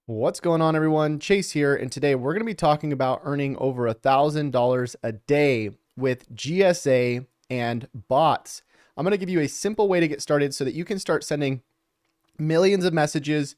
What's going on, everyone? Chase here, and today we're going to be talking about earning over $1,000 a day with GSA and bots. I'm going to give you a simple way to get started so that you can start sending millions of messages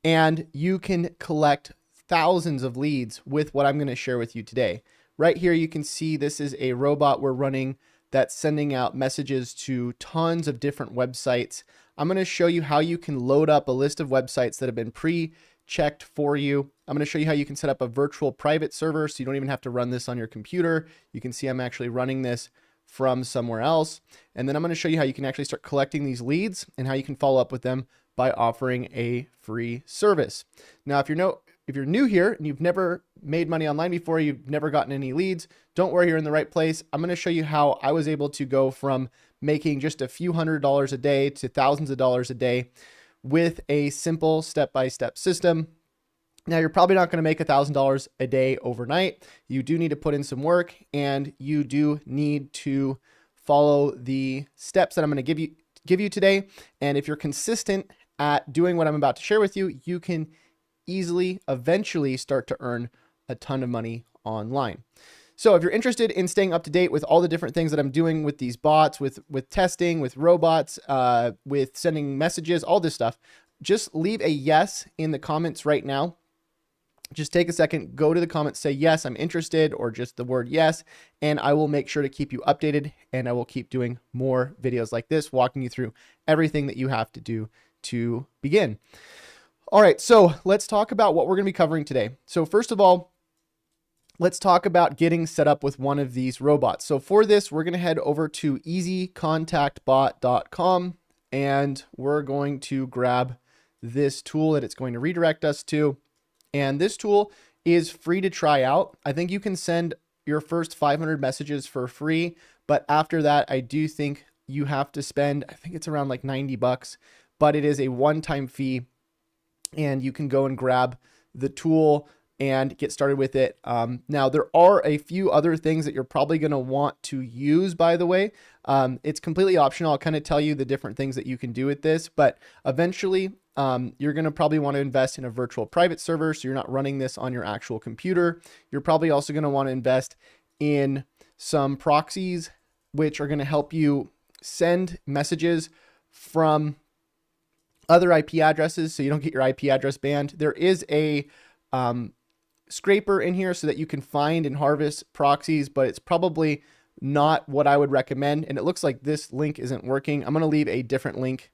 and you can collect thousands of leads with what I'm going to share with you today. Right here, you can see this is a robot we're running that's sending out messages to tons of different websites. I'm going to show you how you can load up a list of websites that have been pre-checked for you. I'm going to show you how you can set up a virtual private server so you don't even have to run this on your computer. You can see I'm actually running this from somewhere else. And then I'm going to show you how you can actually start collecting these leads and how you can follow up with them by offering a free service. Now, if you're new here and you've never made money online before, you've never gotten any leads, don't worry, you're in the right place. I'm going to show you how I was able to go from making just a few $100s a day to thousands of dollars a day with a simple step-by-step system. Now, you're probably not going to make $1,000 a day overnight. You do need to put in some work, and you do need to follow the steps that I'm going to give you today. And if you're consistent at doing what I'm about to share with you, you can easily eventually start to earn a ton of money online. So if you're interested in staying up to date with all the different things that I'm doing with these bots, with testing, with robots, with sending messages, all this stuff, just leave a yes in the comments right now. Just take a second, go to the comments, say, yes, I'm interested, or just the word yes, and I will make sure to keep you updated, and I will keep doing more videos like this, walking you through everything that you have to do to begin. All right, so let's talk about what we're going to be covering today. So first of all, let's talk about getting set up with one of these robots. So for this, we're going to head over to easycontactbot.com, and we're going to grab this tool that it's going to redirect us to. And this tool is free to try out. I think you can send your first 500 messages for free, but after that, I do think you have to spend, I think it's around like 90 bucks, but it is a one-time fee, and you can go and grab the tool and get started with it. Now, there are a few other things that you're probably going to want to use, by the way. It's completely optional. I'll kind of tell you the different things that you can do with this, but eventually you're going to probably want to invest in a virtual private server, so you're not running this on your actual computer. You're probably also going to want to invest in some proxies, which are going to help you send messages from other IP addresses so you don't get your IP address banned. There is a scraper in here so that you can find and harvest proxies, but it's probably not what I would recommend. And it looks like this link isn't working. I'm going to leave a different link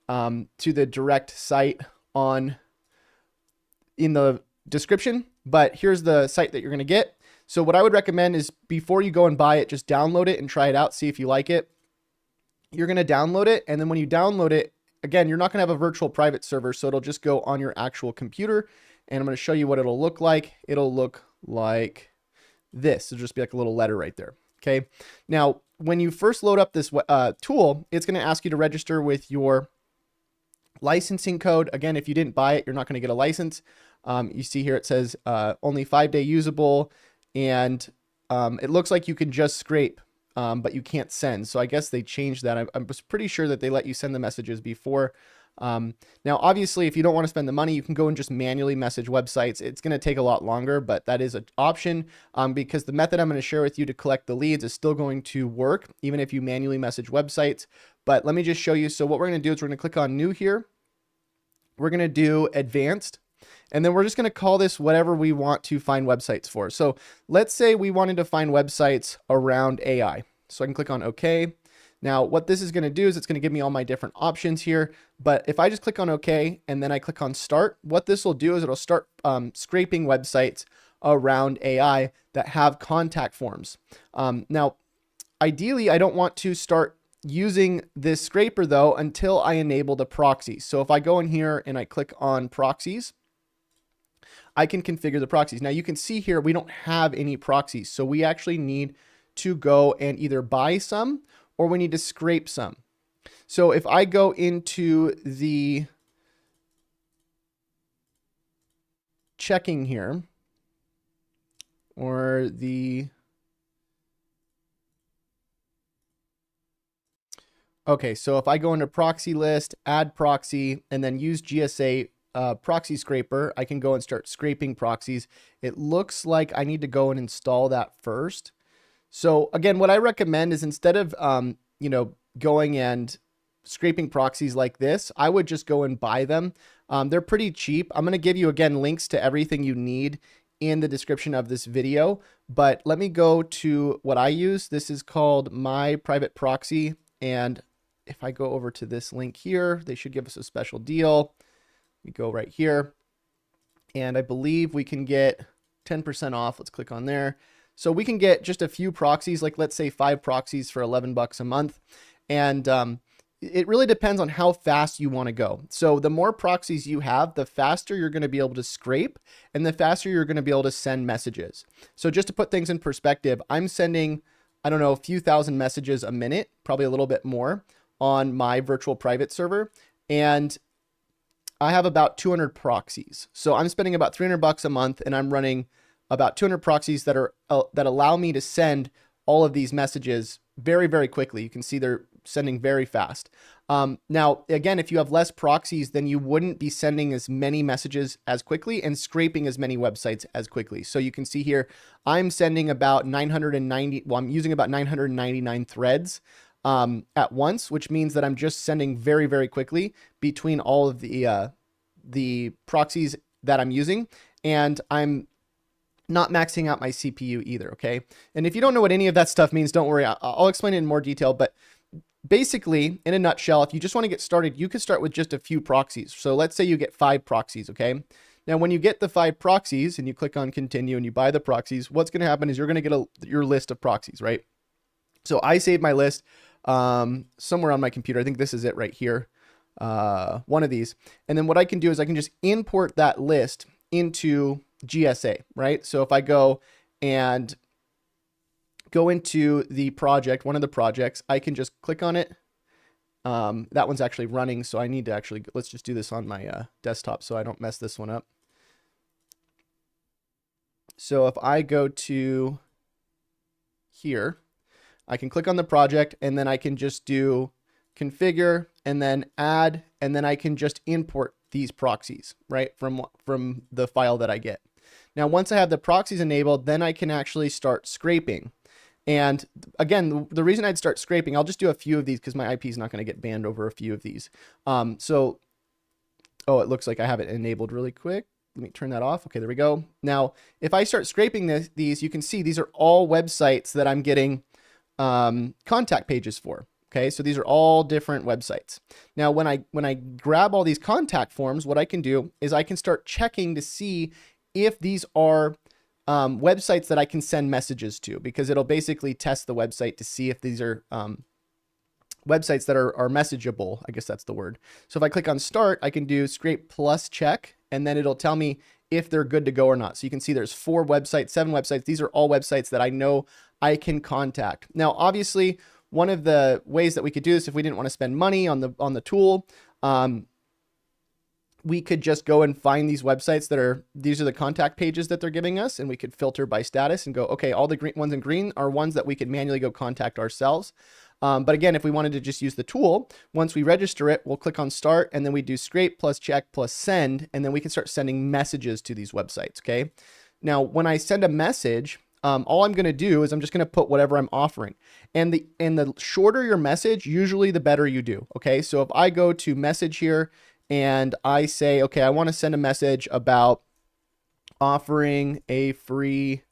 to the direct site in the description, but here's the site that you're going to get. So what I would recommend is before you go and buy it, just download it and try it out. See if you like it. You're going to download it. And then when you download it, again, you're not going to have a virtual private server, so it'll just go on your actual computer. And I'm going to show you what it'll look like. It'll look like this. It'll just be like a little letter right there. Okay. Now, when you first load up this tool, it's going to ask you to register with your licensing code. Again, if you didn't buy it, you're not going to get a license. You see here, it says only 5-day usable. And it looks like you can just scrape, but you can't send. So I guess they changed that. I was pretty sure that they let you send the messages before. Now, obviously, if you don't want to spend the money, you can go and just manually message websites. It's going to take a lot longer, but that is an option because the method I'm going to share with you to collect the leads is still going to work, even if you manually message websites. But let me just show you. So what we're going to do is we're going to click on new here. We're going to do advanced. And then we're just going to call this whatever we want to find websites for. So let's say we wanted to find websites around AI. So I can click on OK. Now, what this is going to do is it's going to give me all my different options here. But if I just click on OK and then I click on start, what this will do is it'll start scraping websites around AI that have contact forms. Now, ideally, I don't want to start using this scraper though until I enable the proxies. So if I go in here and I click on proxies, I can configure the proxies. Now you can see here, we don't have any proxies. So we actually need to go and either buy some or we need to scrape some. So if I go into the checking here or the, okay, so if I go into proxy list, add proxy, and then use GSA proxy scraper, I can go and start scraping proxies. It looks like I need to go and install that first. So again, what I recommend is instead of, going and scraping proxies like this, I would just go and buy them. They're pretty cheap. I'm going to give you, again, links to everything you need in the description of this video, but let me go to what I use. This is called My Private Proxy. And if I go over to this link here, they should give us a special deal. We go right here, and I believe we can get 10% off. Let's click on there. So we can get just a few proxies, like let's say 5 proxies for $11 a month. And it really depends on how fast you want to go. So the more proxies you have, the faster you're going to be able to scrape and the faster you're going to be able to send messages. So just to put things in perspective, I'm sending, I don't know, a few thousand messages a minute, probably a little bit more on my virtual private server. And I have about 200 proxies. So I'm spending about $300 a month, and I'm running about 200 proxies that allow me to send all of these messages very, very quickly. You can see they're sending very fast. Now, again, if you have less proxies, then you wouldn't be sending as many messages as quickly and scraping as many websites as quickly. So you can see here, I'm sending about 990, well, I'm using about 999 threads at once, which means that I'm just sending very, very quickly between all of the proxies that I'm using, and I'm not maxing out my CPU either, okay? And if you don't know what any of that stuff means, don't worry, I'll explain it in more detail, but basically, in a nutshell, if you just want to get started, you can start with just a few proxies. So let's say you get 5 proxies, okay? Now, when you get the 5 proxies and you click on continue and you buy the proxies, what's going to happen is you're going to get your list of proxies, right? So I saved my list somewhere on my computer. I think this is it right here, one of these. And then what I can do is I can just import that list into GSA, right? So if I go and go into the project, one of the projects, I can just click on it. That one's actually running, so I need to actually, let's just do this on my desktop so I don't mess this one up. So if I go to here, I can click on the project, and then I can just do configure and then add, and then I can just import these proxies, right, from the file that I get. Now, once I have the proxies enabled, then I can actually start scraping. And again, the reason I'd start scraping, I'll just do a few of these because my IP is not going to get banned over a few of these. Oh, it looks like I have it enabled really quick. Let me turn that off. Okay, there we go. Now, if I start scraping these, you can see these are all websites that I'm getting contact pages for. Okay, so these are all different websites. Now, when I grab all these contact forms, what I can do is I can start checking to see if these are websites that I can send messages to, because it'll basically test the website to see if these are websites that are messageable. I guess that's the word. So if I click on start, I can do scrape plus check, and then it'll tell me if they're good to go or not. So you can see there's 4 websites, 7 websites. These are all websites that I know I can contact. Now, obviously, one of the ways that we could do this, if we didn't want to spend money on the tool, we could just go and find these websites these are the contact pages that they're giving us, and we could filter by status and go, okay, all the green ones in green are ones that we could manually go contact ourselves. But again, if we wanted to just use the tool, once we register it, we'll click on start, and then we do scrape plus check plus send, and then we can start sending messages to these websites, okay? Now, when I send a message, all I'm going to do is I'm just going to put whatever I'm offering. And the shorter your message, usually the better you do, okay? So if I go to message here and I say, okay, I want to send a message about offering a free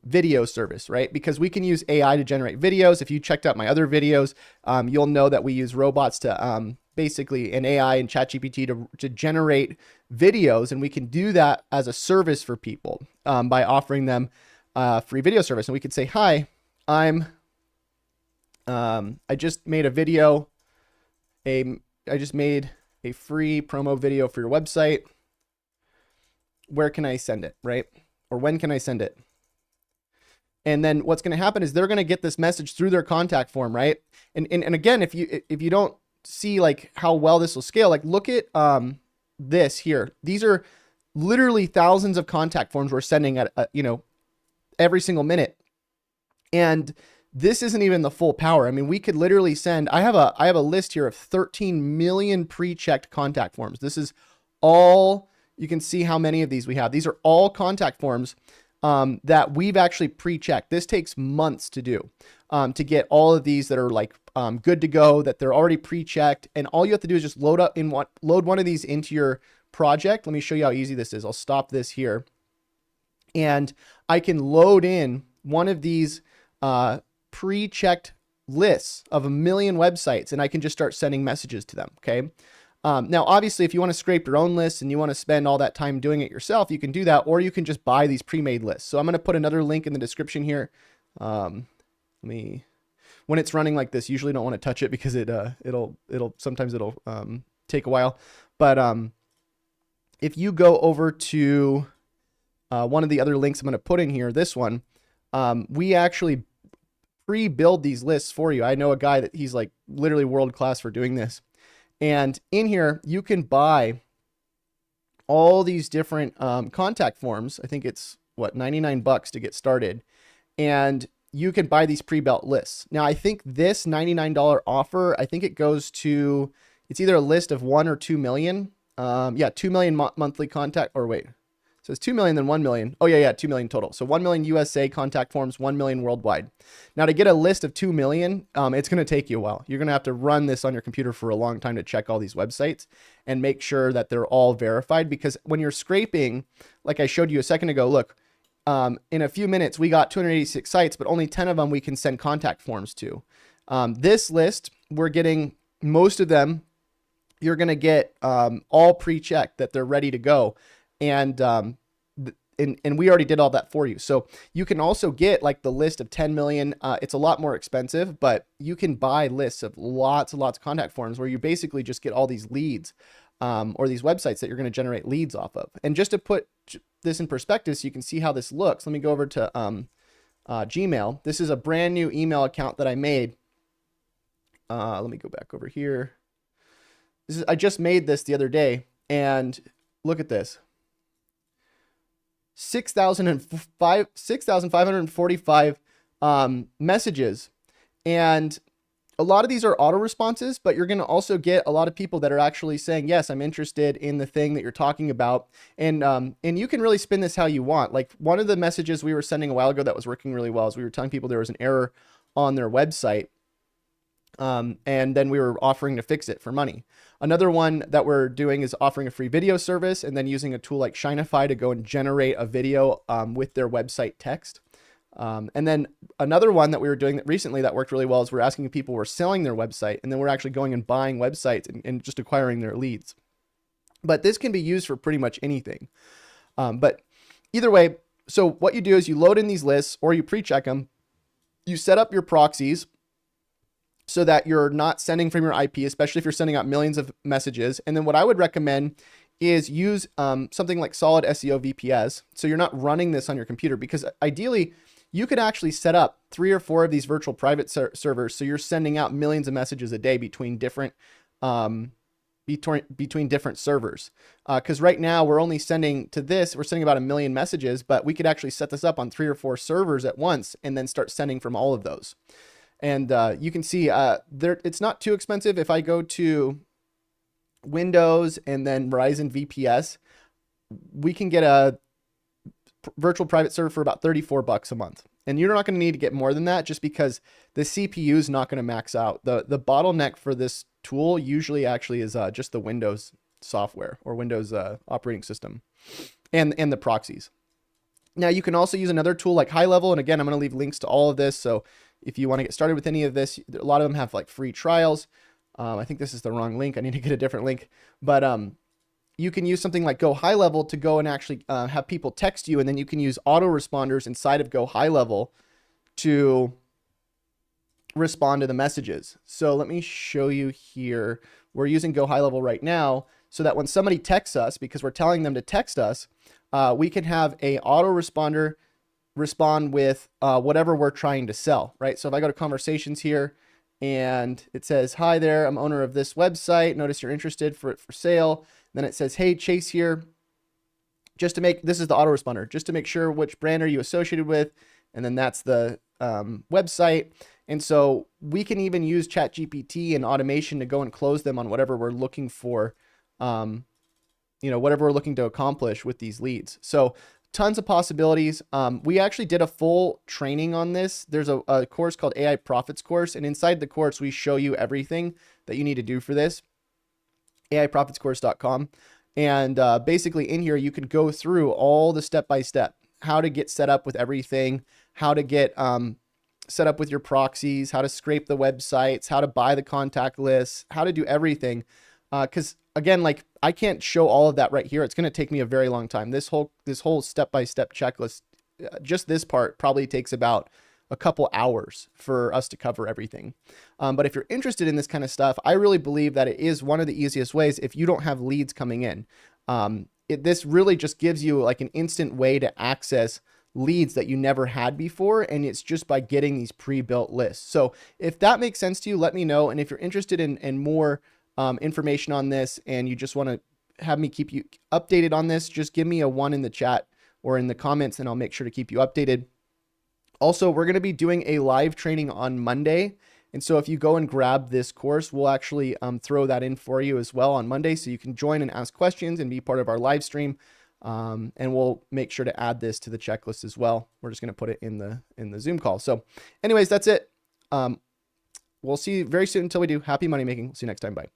video service, right? Because we can use AI to generate videos. If you checked out my other videos, you'll know that we use robots to basically an AI and ChatGPT to generate videos, and we can do that as a service for people by offering them free video service. And we could say, hi, I just made a video, I just made a free promo video for your website. Where can I send it, right? Or when can I send it? And then what's going to happen is they're going to get this message through their contact form, right? And again, if you don't see like how well this will scale, like look at this here. These are literally thousands of contact forms we're sending at every single minute. And this isn't even the full power. I mean, we could literally send, I have a list here of 13 million pre-checked contact forms. This is all, you can see how many of these we have. These are all contact forms that we've actually pre-checked. This takes months to do, to get all of these that are like good to go, that they're already pre-checked. And all you have to do is just load one of these into your project. Let me show you how easy this is. I'll stop this here. And I can load in one of these pre-checked lists of 1 million websites, and I can just start sending messages to them. Okay. Now, obviously, if you want to scrape your own lists and you want to spend all that time doing it yourself, you can do that, or you can just buy these pre-made lists. So I'm going to put another link in the description here. When it's running like this, usually don't want to touch it because sometimes it'll take a while. But if you go over to one of the other links I'm going to put in here, this one, we actually pre-build these lists for you. I know a guy that he's like literally world class for doing this. And in here, you can buy all these different contact forms. I think it's what, $99 to get started. And you can buy these pre-built lists. Now, I think this $99 offer, I think it goes to, it's either a list of 1 or 2 million. Yeah, 2 million monthly contact, or wait, so it's 2 million, then 1 million. Oh yeah, 2 million total. So 1 million USA contact forms, 1 million worldwide. Now to get a list of 2 million, it's going to take you a while. You're going to have to run this on your computer for a long time to check all these websites and make sure that they're all verified. Because when you're scraping, like I showed you a second ago, look, in a few minutes, we got 286 sites, but only 10 of them we can send contact forms to. This list, we're getting most of them. You're going to get all pre-checked that they're ready to go. And we already did all that for you. So you can also get like the list of 10 million. It's a lot more expensive, but you can buy lists of lots and lots of contact forms where you basically just get all these leads or these websites that you're going to generate leads off of. And just to put this in perspective so you can see how this looks, let me go over to Gmail. This is a brand new email account that I made. Let me go back over here. I just made this the other day, and look at this. 6,545 messages. And a lot of these are auto responses, but you're going to also get a lot of people that are actually saying, yes, I'm interested in the thing that you're talking about. And you can really spin this how you want. Like one of the messages we were sending a while ago that was working really well is we were telling people there was an error on their website. And then we were offering to fix it for money. Another one that we're doing is offering a free video service and then using a tool like Shineify to go and generate a video with their website text. And then another one that we were doing recently that worked really well is we're asking if people were selling their website, and then we're actually going and buying websites and just acquiring their leads. But this can be used for pretty much anything. But either way, so what you do is you load in these lists or you pre-check them. You set up your proxies so that you're not sending from your IP, especially if you're sending out millions of messages. And then what I would recommend is use something like Solid SEO VPS. So you're not running this on your computer, because ideally you could actually set up 3 or 4 of these virtual private servers. So you're sending out millions of messages a day between different different servers. Because right now we're only sending to this, we're sending about 1 million messages, but we could actually set this up on 3 or 4 servers at once and then start sending from all of those. And you can see it's not too expensive. If I go to Windows and then Verizon VPS, we can get a virtual private server for about $34 a month. And you're not going to need to get more than that, just because the CPU is not going to max out. The bottleneck for this tool usually actually is just the Windows software or Windows operating system and the proxies. Now you can also use another tool like High Level. And again, I'm going to leave links to all of this. So if you want to get started with any of this, a lot of them have like free trials. I think this is the wrong link. I need to get a different link, but you can use something like Go High Level to go and actually have people text you. And then you can use autoresponders inside of Go High Level to respond to the messages. So let me show you here. We're using Go High Level right now so that when somebody texts us, because we're telling them to text us, we can have a autoresponder respond with whatever we're trying to sell, right? So if I go to conversations here and it says, hi there, I'm owner of this website. Notice you're interested for it for sale. Then it says, hey, Chase here. Just to make, this is the autoresponder, just to make sure which brand are you associated with. And then that's the website. And so we can even use ChatGPT and automation to go and close them on whatever we're looking for whatever we're looking to accomplish with these leads. So tons of possibilities. We actually did a full training on this. There's a course called AI Profits course, and inside the course, we show you everything that you need to do for this, aiprofitscourse.com. And basically in here, you can go through all the step-by-step, how to get set up with everything, how to get set up with your proxies, how to scrape the websites, how to buy the contact lists, how to do everything. Because again, like I can't show all of that right here. It's going to take me a very long time. This whole step-by-step checklist, just this part probably takes about a couple hours for us to cover everything. But if you're interested in this kind of stuff, I really believe that it is one of the easiest ways if you don't have leads coming in. This really just gives you like an instant way to access leads that you never had before. And it's just by getting these pre-built lists. So if that makes sense to you, let me know. And if you're interested in more information on this and you just want to have me keep you updated on this, just give me a 1 in the chat or in the comments and I'll make sure to keep you updated. Also, we're going to be doing a live training on Monday. And so if you go and grab this course, we'll actually throw that in for you as well on Monday. So you can join and ask questions and be part of our live stream. And we'll make sure to add this to the checklist as well. We're just going to put it in the Zoom call. So anyways, that's it. We'll see you very soon until we do. Happy money making. We'll see you next time. Bye.